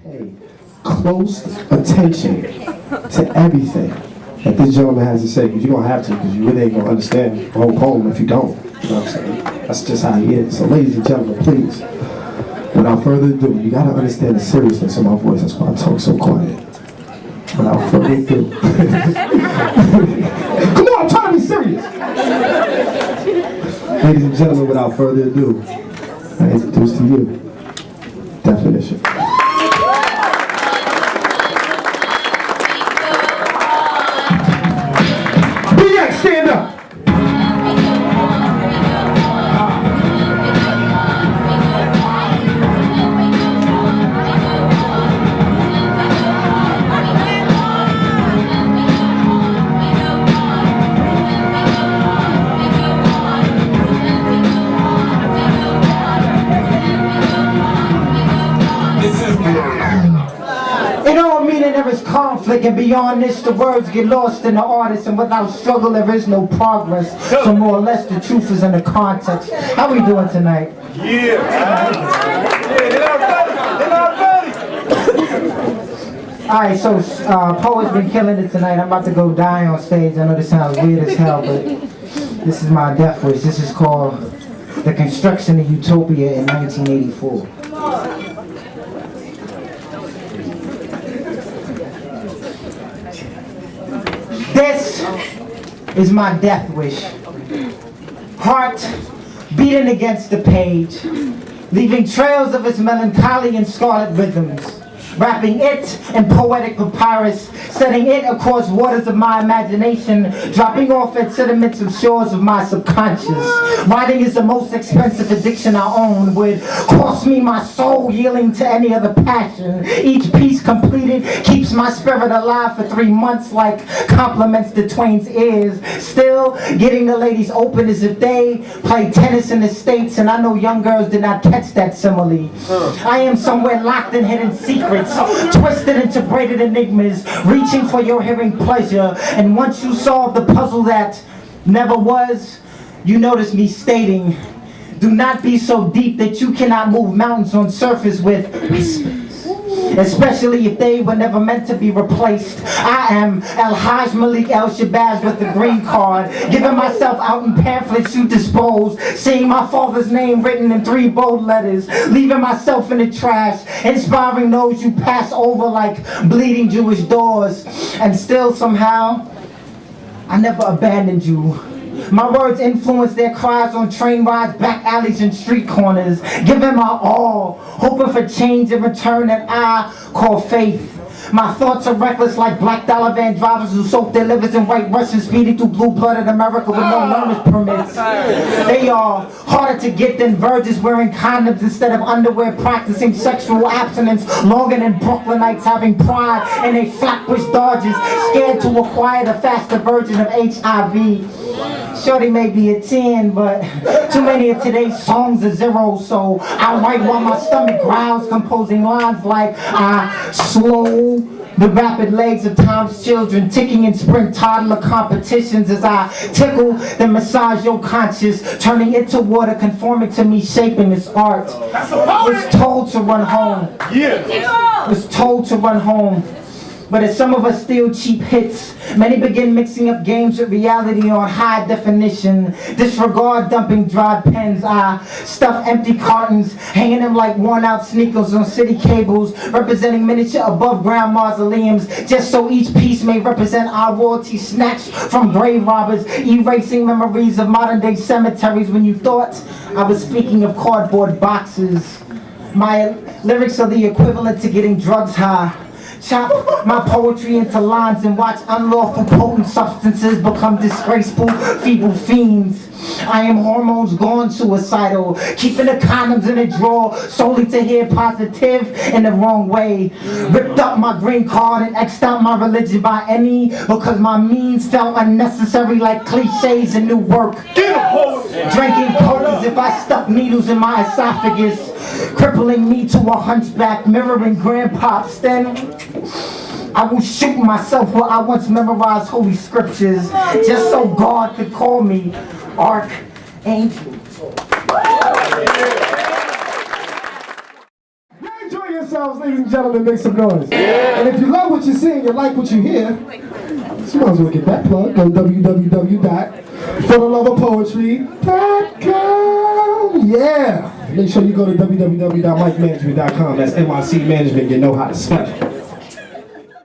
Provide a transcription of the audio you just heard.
pay close attention to everything that this gentleman has to say, because you're going to have to, because you really ain't going to understand the whole poem if you don't. You know what I'm saying? That's just how he is. So ladies and gentlemen, please, without further ado, you got to understand the seriousness of my voice. That's why I talk so quiet. Without further ado. Come on, I'm trying to be serious. Ladies and gentlemen, without further ado, I introduce to you definition. Stand up. It all meaning there is conflict, and beyond this the words get lost in the artist, and without struggle there is no progress. So more or less the truth is in the context. How we doing tonight? Alright, so Poet's been killing it tonight. I'm about to go die on stage. I know this sounds weird as hell, but this is my death wish. This is called The Construction of Utopia in 1984. This is my death wish. Heart beating against the page, leaving trails of its melancholy and scarlet rhythms, wrapping it in poetic papyrus, setting it across waters of my imagination, dropping off at sediments of shores of my subconscious. Writing is the most expensive addiction I own, would cost me my soul yielding to any other passion. Each piece completed keeps my spirit alive for 3 months like compliments to Twain's ears. Still getting the ladies open as if they play tennis in the States, and I know young girls did not catch that simile. I am somewhere locked in hidden secrets, twisted into braided enigmas, reaching for your hearing pleasure. And once you solve the puzzle that never was, you notice me stating, do not be so deep that you cannot move mountains on surface with whispers, especially if they were never meant to be replaced. I am El Haj Malik El Shabazz with the green card, giving myself out in pamphlets to dispose, seeing my father's name written in 3 bold letters, leaving myself in the trash, inspiring those you pass over like bleeding Jewish doors. And still somehow, I never abandoned you. My words influence their cries on train rides, back alleys, and street corners, giving my all, hoping for change in return that I call faith. My thoughts are reckless like black dollar van drivers who soak their livers in white Russians speeding through blue-blooded America with no learner's permits. They are harder to get than virgins wearing condoms instead of underwear, practicing sexual abstinence longer than Brooklynites having pride in their flatbush dodges, scared to acquire the faster version of HIV. Shorty may be a 10, but too many of today's songs are zeros, so I write while my stomach growls, composing lines like I slow the rapid legs of time's children, ticking in sprint toddler competitions as I tickle then massage your conscience, turning it to water, conforming to me, shaping this art. It's told to run home. It's told to run home. But as some of us steal cheap hits, many begin mixing up games with reality on high definition. Disregard dumping dried pens. I stuff empty cartons, hanging them like worn out sneakers on city cables, representing miniature above ground mausoleums, just so each piece may represent our royalty snatched from grave robbers, erasing memories of modern day cemeteries when you thought I was speaking of cardboard boxes. My lyrics are the equivalent to getting drugs high. Chop my poetry into lines and watch unlawful potent substances become disgraceful, feeble fiends. I am hormones gone suicidal, keeping the condoms in a drawer solely to hear positive in the wrong way. Ripped up my green card and X'd out my religion by any because my means felt unnecessary like cliches and new work. Drinking coke as if I stuck needles in my esophagus, crippling me to a hunchback, mirroring grandpops. Then I will shoot myself where I once memorized holy scriptures, just so God could call me Archangel. Enjoy yourself. yourselves, ladies and gentlemen, make some noise. And if you love what you see and you like what you hear, you might as well get that plug. Go www.fortheloveofpoetry.com. Yeah. Make sure you go to www.mikemanagement.com. That's NYC Management. You know how to spell it.